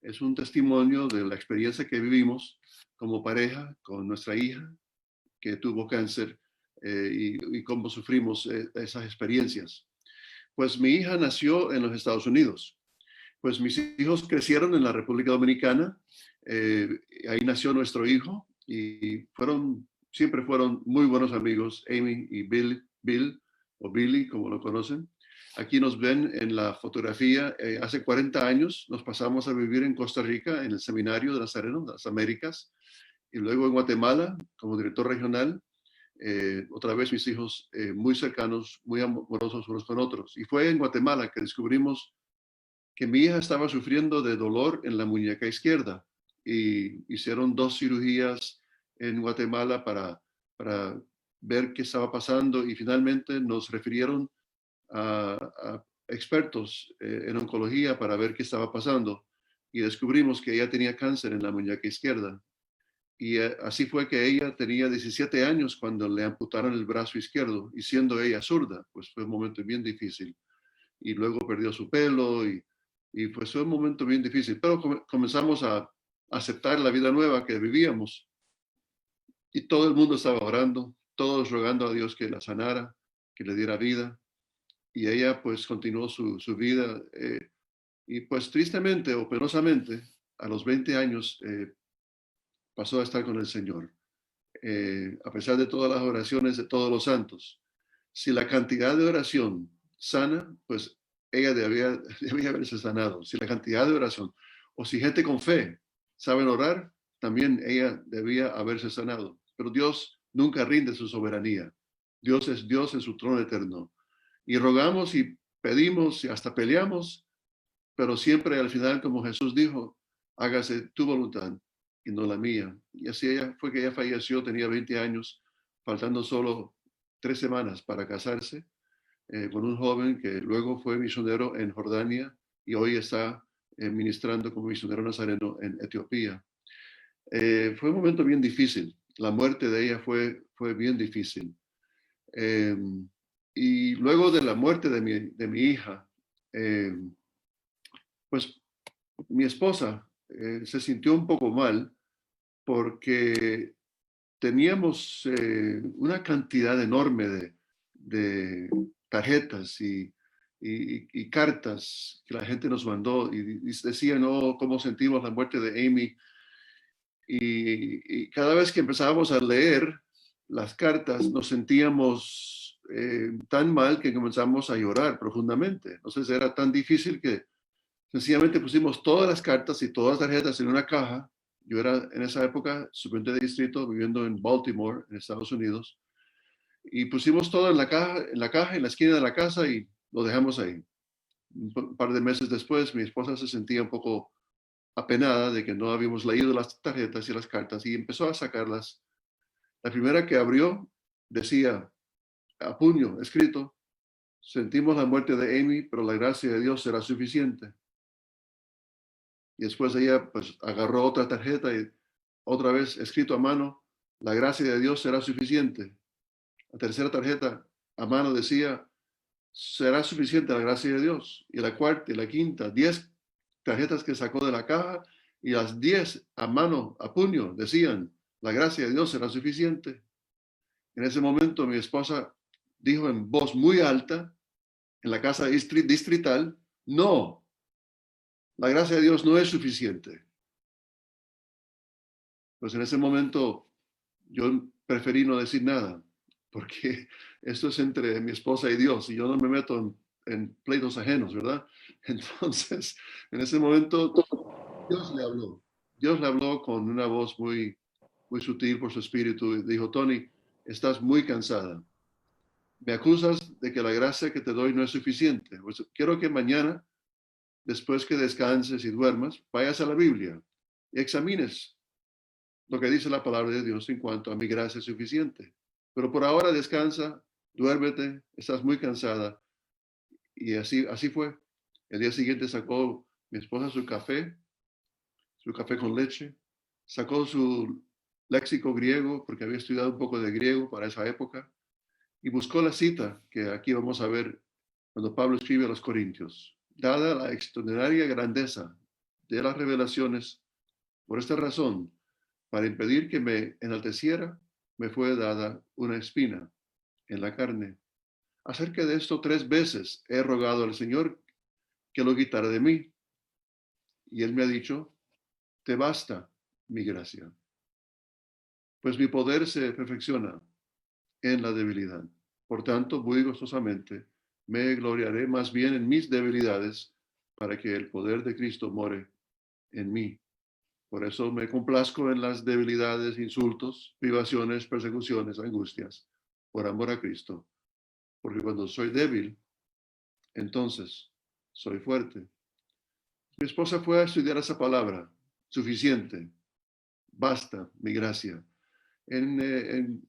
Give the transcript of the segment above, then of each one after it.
Es un testimonio de la experiencia que vivimos como pareja con nuestra hija que tuvo cáncer y cómo sufrimos esas experiencias. Pues mi hija nació en los Estados Unidos. Pues mis hijos crecieron en la República Dominicana. Ahí nació nuestro hijo y siempre fueron muy buenos amigos, Amy y Bill o Billy, como lo conocen. Aquí nos ven en la fotografía. Hace 40 años nos pasamos a vivir en Costa Rica, en el Seminario de Nazareno, de las Américas, y luego en Guatemala como director regional. Otra vez mis hijos muy cercanos, muy amorosos unos con otros. Y fue en Guatemala que descubrimos que mi hija estaba sufriendo de dolor en la muñeca izquierda y hicieron 2 cirugías en Guatemala para ver qué estaba pasando y finalmente nos refirieron a expertos en oncología para ver qué estaba pasando y descubrimos que ella tenía cáncer en la muñeca izquierda. Y así fue que ella tenía 17 años cuando le amputaron el brazo izquierdo y siendo ella zurda, pues fue un momento bien difícil. Y luego perdió su pelo y pues fue un momento bien difícil. Pero comenzamos a aceptar la vida nueva que vivíamos y todo el mundo estaba orando, todos rogando a Dios que la sanara, que le diera vida. Y ella pues continuó su vida y pues tristemente o penosamente a los 20 años pasó a estar con el Señor. A pesar de todas las oraciones de todos los santos. Si la cantidad de oración sana, pues ella debía haberse sanado. Si la cantidad de oración, o si gente con fe saben orar, también ella debía haberse sanado. Pero Dios nunca rinde su soberanía. Dios es Dios en su trono eterno. Y rogamos y pedimos y hasta peleamos, pero siempre al final, como Jesús dijo, hágase tu voluntad y no la mía. Y así fue que ella falleció, tenía 20 años, faltando solo 3 semanas para casarse con un joven que luego fue misionero en Jordania y hoy está ministrando como misionero nazareno en Etiopía. Fue un momento bien difícil. La muerte de ella fue bien difícil. Y luego de la muerte de mi hija, pues mi esposa se sintió un poco mal porque teníamos una cantidad enorme de tarjetas y cartas que la gente nos mandó y decían, oh, cómo sentimos la muerte de Amy. Y cada vez que empezábamos a leer las cartas nos sentíamos tan mal que comenzamos a llorar profundamente. Entonces era tan difícil que sencillamente pusimos todas las cartas y todas las tarjetas en una caja. Yo era en esa época superintendente de distrito viviendo en Baltimore, en Estados Unidos, y pusimos todo en la caja, en la esquina de la casa y lo dejamos ahí. Un par de meses después, mi esposa se sentía un poco apenada de que no habíamos leído las tarjetas y las cartas y empezó a sacarlas. La primera que abrió decía a puño escrito: sentimos la muerte de Amy, pero la gracia de Dios será suficiente. Y después ella pues agarró otra tarjeta y otra vez escrito a mano: la gracia de Dios será suficiente. La tercera tarjeta a mano decía: será suficiente la gracia de Dios. Y la cuarta y la quinta, 10 tarjetas que sacó de la caja y las 10 a mano, a puño, decían: la gracia de Dios será suficiente. En ese momento mi esposa dijo en voz muy alta en la casa distrital: no, la gracia de Dios no es suficiente. Pues en ese momento yo preferí no decir nada, porque esto es entre mi esposa y Dios, y yo no me meto en pleitos ajenos, ¿verdad? Entonces, en ese momento, Dios le habló. Dios le habló con una voz muy sutil por su espíritu, y dijo: Tony, estás muy cansada. Me acusas de que la gracia que te doy no es suficiente. Pues quiero que mañana, después que descanses y duermas, vayas a la Biblia y examines lo que dice la palabra de Dios en cuanto a mi gracia es suficiente. Pero por ahora descansa, duérmete, estás muy cansada. Y así fue. El día siguiente sacó mi esposa su café con leche, sacó su léxico griego, porque había estudiado un poco de griego para esa época, y buscó la cita que aquí vamos a ver cuando Pablo escribe a los Corintios. Dada la extraordinaria grandeza de las revelaciones. Por esta razón, para impedir que me enalteciera, me fue dada una espina en la carne. Acerca de esto 3 veces he rogado al Señor que lo quitara de mí. Y él me ha dicho, te basta mi gracia, pues mi poder se perfecciona en la debilidad. Por tanto, muy gozosamente me gloriaré más bien en mis debilidades para que el poder de Cristo more en mí. Por eso me complazco en las debilidades, insultos, privaciones, persecuciones, angustias, por amor a Cristo. Porque cuando soy débil, entonces soy fuerte. Mi esposa fue a estudiar esa palabra, suficiente, basta, mi gracia. En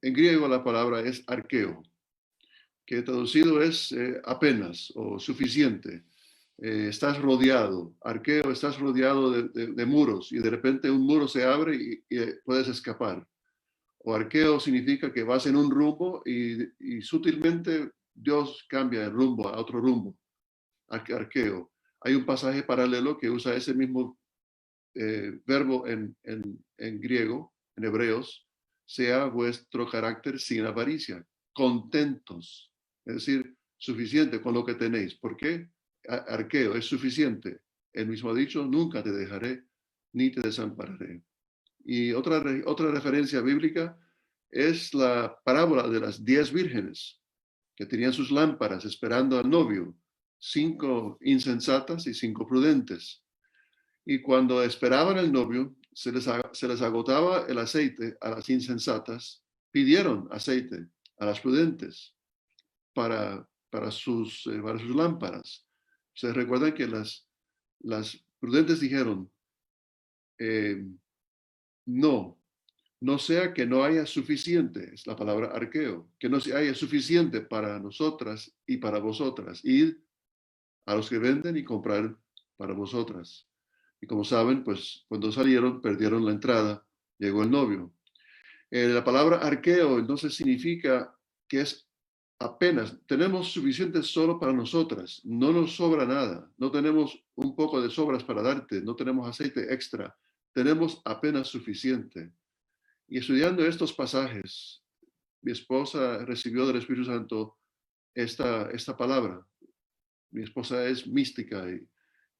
griego la palabra es arqueo, que traducido es apenas o suficiente. Estás rodeado, arqueo, estás rodeado de muros y de repente un muro se abre y puedes escapar. O arqueo significa que vas en un rumbo y sutilmente Dios cambia el rumbo a otro rumbo. Arqueo. Hay un pasaje paralelo que usa ese mismo verbo en griego, en hebreos, sea vuestro carácter sin avaricia, contentos, es decir, suficiente con lo que tenéis. ¿Por qué? Arqueo, es suficiente. Él mismo ha dicho, nunca te dejaré ni te desampararé. Y otra referencia bíblica es la parábola de las 10 vírgenes que tenían sus lámparas esperando al novio, 5 insensatas y 5 prudentes. Y cuando esperaban al novio, se les agotaba el aceite a las insensatas, pidieron aceite a las prudentes para sus lámparas. Se recuerdan que las prudentes dijeron, no, no sea que no haya suficiente, es la palabra arqueo, que no haya suficiente para nosotras y para vosotras. Ir a los que venden y comprar para vosotras. Y como saben, pues cuando salieron, perdieron la entrada, llegó el novio. La palabra arqueo entonces significa que es apenas, tenemos suficiente solo para nosotras, no nos sobra nada, no tenemos un poco de sobras para darte, no tenemos aceite extra, tenemos apenas suficiente. Y estudiando estos pasajes, mi esposa recibió del Espíritu Santo esta palabra. Mi esposa es mística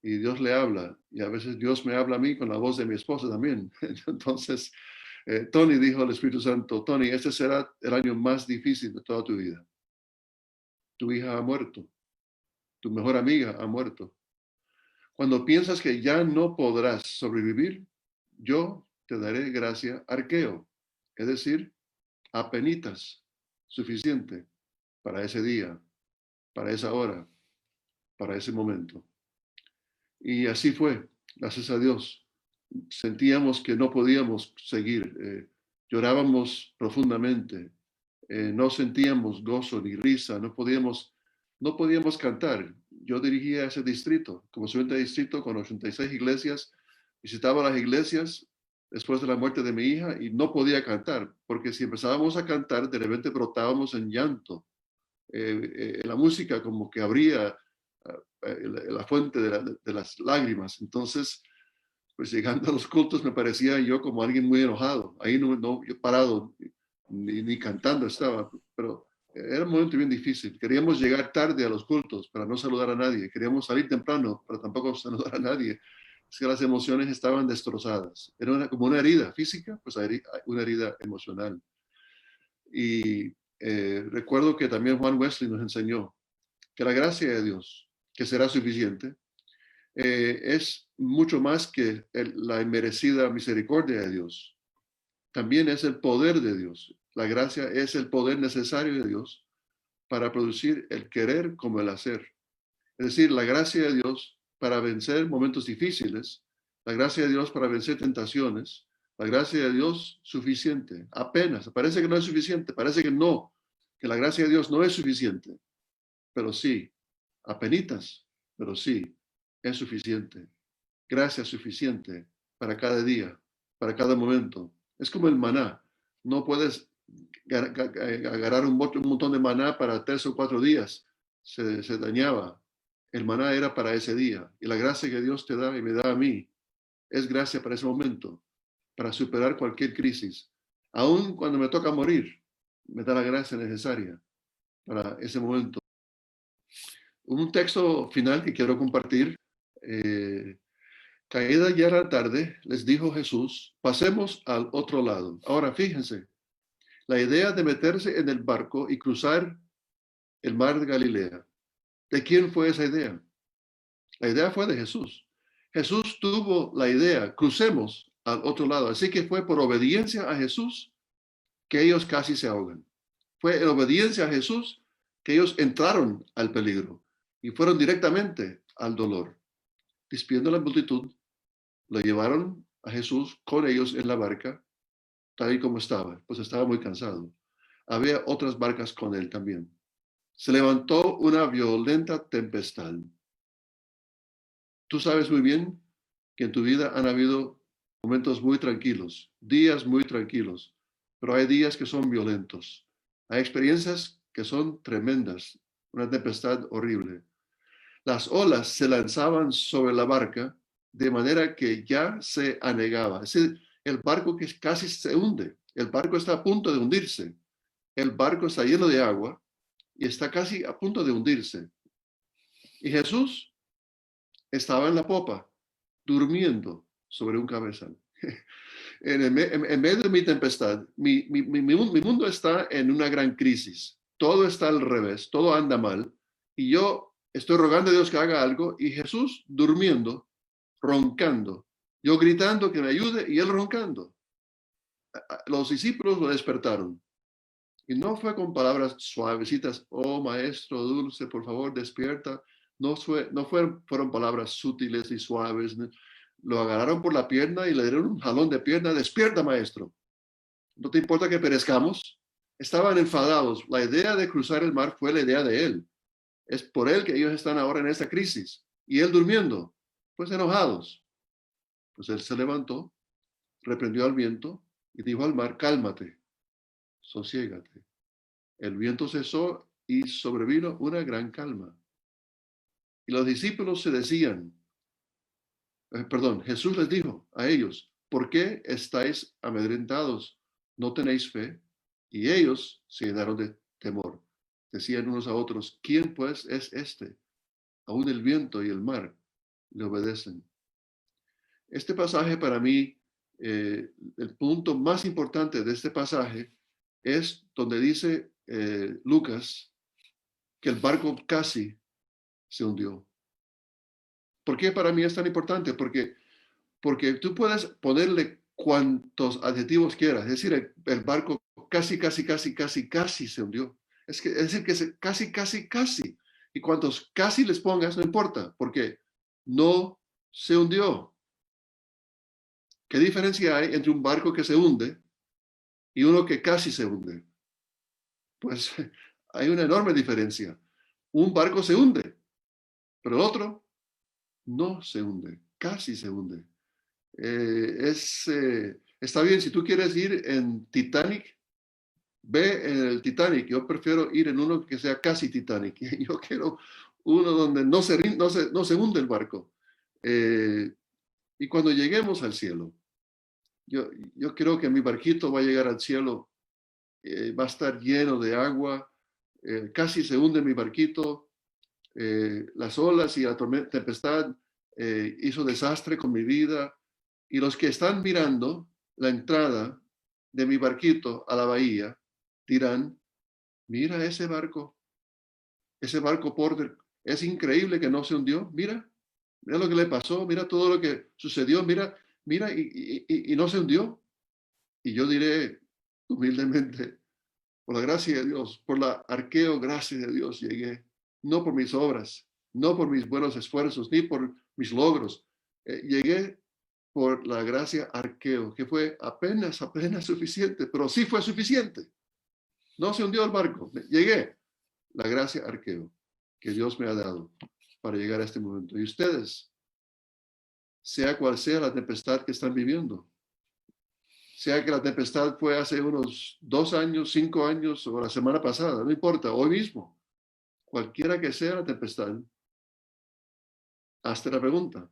y Dios le habla, y a veces Dios me habla a mí con la voz de mi esposa también. Entonces, Tony dijo al Espíritu Santo, Tony, este será el año más difícil de toda tu vida. Tu hija ha muerto, tu mejor amiga ha muerto. Cuando piensas que ya no podrás sobrevivir, yo te daré gracia arqueo, es decir, apenitas, suficiente para ese día, para esa hora, para ese momento. Y así fue, gracias a Dios. Sentíamos que no podíamos seguir, llorábamos profundamente, no sentíamos gozo ni risa, no podíamos cantar. Yo dirigía ese distrito, como siguiente distrito con 86 iglesias, visitaba las iglesias después de la muerte de mi hija y no podía cantar, porque si empezábamos a cantar, de repente brotábamos en llanto. La música como que abría la fuente de las lágrimas. Entonces, pues llegando a los cultos me parecía yo como alguien muy enojado. Ahí no yo parado, ni cantando estaba, pero era un momento bien difícil. Queríamos llegar tarde a los cultos para no saludar a nadie. Queríamos salir temprano para tampoco saludar a nadie. Es que las emociones estaban destrozadas. Era como una herida física, pues una herida emocional. Y recuerdo que también Juan Wesley nos enseñó que la gracia de Dios, que será suficiente, es mucho más que la inmerecida misericordia de Dios. También es el poder de Dios. La gracia es el poder necesario de Dios para producir el querer como el hacer. Es decir, la gracia de Dios para vencer momentos difíciles, la gracia de Dios para vencer tentaciones, la gracia de Dios suficiente, apenas. Parece que no es suficiente, parece que no, que la gracia de Dios no es suficiente, pero sí, apenitas, pero sí, es suficiente. Gracia suficiente para cada día, para cada momento. Es como el maná. No puedes agarrar un montón de maná para 3 o 4 días. Se dañaba El maná era para ese día. Y la gracia que Dios te da y me da a mí es gracia para ese momento, para superar cualquier crisis. Aún cuando me toca morir, me da la gracia necesaria para ese momento. Un texto final que quiero compartir. Caída ya la tarde, les dijo Jesús, pasemos al otro lado. Ahora fíjense, la idea de meterse en el barco y cruzar el mar de Galilea, ¿de quién fue esa idea? La idea fue de Jesús. Jesús tuvo la idea, crucemos al otro lado. Así que fue por obediencia a Jesús que ellos casi se ahogan. Fue en obediencia a Jesús que ellos entraron al peligro y fueron directamente al dolor. Despidiendo la multitud, lo llevaron a Jesús con ellos en la barca, tal y como estaba, pues estaba muy cansado. Había otras barcas con él también. Se levantó una violenta tempestad. Tú sabes muy bien que en tu vida han habido momentos muy tranquilos, días muy tranquilos, pero hay días que son violentos. Hay experiencias que son tremendas, una tempestad horrible. Las olas se lanzaban sobre la barca de manera que ya se anegaba. Es decir, el barco que casi se hunde. El barco está a punto de hundirse. El barco está lleno de agua y está casi a punto de hundirse. Y Jesús estaba en la popa, durmiendo sobre un cabezal. En medio de mi tempestad, mi mundo está en una gran crisis. Todo está al revés, todo anda mal. Y yo estoy rogando a Dios que haga algo y Jesús durmiendo, roncando. Yo gritando que me ayude y él roncando. Los discípulos lo despertaron. Y no fue con palabras suavecitas, oh maestro dulce, por favor despierta. Fueron palabras sutiles y suaves. Lo agarraron por la pierna y le dieron un jalón de pierna. Despierta, maestro. ¿No te importa que perezcamos? Estaban enfadados. La idea de cruzar el mar fue la idea de él. Es por él que ellos están ahora en esta crisis. Y él durmiendo, pues enojados. Pues él se levantó, reprendió al viento y dijo al mar, cálmate, sosiégate. El viento cesó y sobrevino una gran calma. Y los discípulos se decían, Jesús les dijo a ellos, ¿por qué estáis amedrentados? ¿No tenéis fe? Y ellos se llenaron de temor. Decían unos a otros, ¿quién pues es este? Aún el viento y el mar le obedecen. Este pasaje para mí, el punto más importante de este pasaje es donde dice Lucas que el barco casi se hundió. ¿Por qué para mí es tan importante? Porque tú puedes ponerle cuantos adjetivos quieras. Es decir, el barco casi se hundió. Es decir, que casi. Y cuantos casi les pongas, no importa, porque no se hundió. ¿Qué diferencia hay entre un barco que se hunde y uno que casi se hunde? Pues hay una enorme diferencia. Un barco se hunde, pero el otro no se hunde, casi se hunde. Está bien, si tú quieres ir en Titanic, ve en el Titanic. Yo prefiero ir en uno que sea casi Titanic. Yo quiero uno donde no se hunde el barco. Y cuando lleguemos al cielo, yo creo que mi barquito va a llegar al cielo, va a estar lleno de agua, casi se hunde mi barquito, las olas y la tempestad hizo desastre con mi vida. Y los que están mirando la entrada de mi barquito a la bahía dirán, mira ese barco Porter, es increíble que no se hundió, mira lo que le pasó, mira todo lo que sucedió, mira y no se hundió. Y yo diré humildemente, por la gracia de Dios, por la arqueo gracia de Dios llegué, no por mis obras, no por mis buenos esfuerzos, ni por mis logros. Llegué por la gracia arqueo, que fue apenas suficiente, pero sí fue suficiente. No se hundió el barco, llegué. La gracia arqueo que Dios me ha dado para llegar a este momento. Y ustedes, sea cual sea la tempestad que están viviendo, sea que la tempestad fue hace unos 2 años, 5 años o la semana pasada, no importa, hoy mismo, cualquiera que sea la tempestad, hazte la pregunta,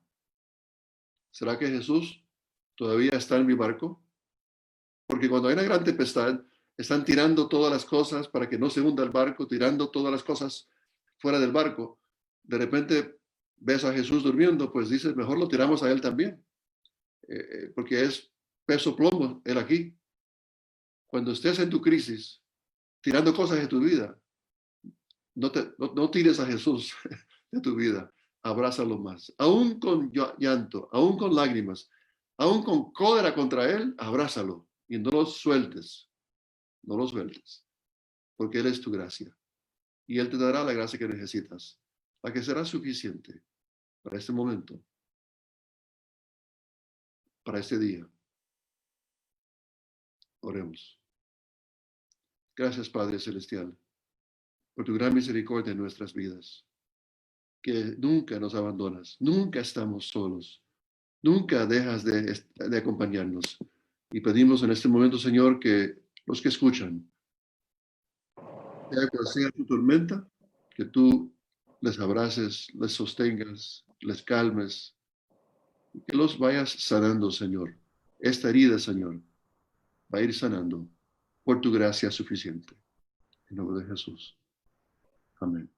¿será que Jesús todavía está en mi barco? Porque cuando hay una gran tempestad, están tirando todas las cosas para que no se hunda el barco, tirando todas las cosas fuera del barco. De repente ves a Jesús durmiendo, pues dices, mejor lo tiramos a él también, porque es peso plomo él aquí. Cuando estés en tu crisis, tirando cosas de tu vida, no tires a Jesús de tu vida, abrázalo más. Aún con llanto, aún con lágrimas, aún con cólera contra él, abrázalo y no lo sueltes, no lo sueltes, porque él es tu gracia y él te dará la gracia que necesitas, la que será suficiente para este momento, para este día. Oremos. Gracias, Padre Celestial, por tu gran misericordia en nuestras vidas, que nunca nos abandonas, nunca estamos solos, nunca dejas de acompañarnos. Y pedimos en este momento, Señor, que los que escuchan, sea cual sea tu tormenta, que tú les abraces, les sostengas, les calmes, y que los vayas sanando, Señor. Esta herida, Señor, va a ir sanando por tu gracia suficiente. En nombre de Jesús. Amén.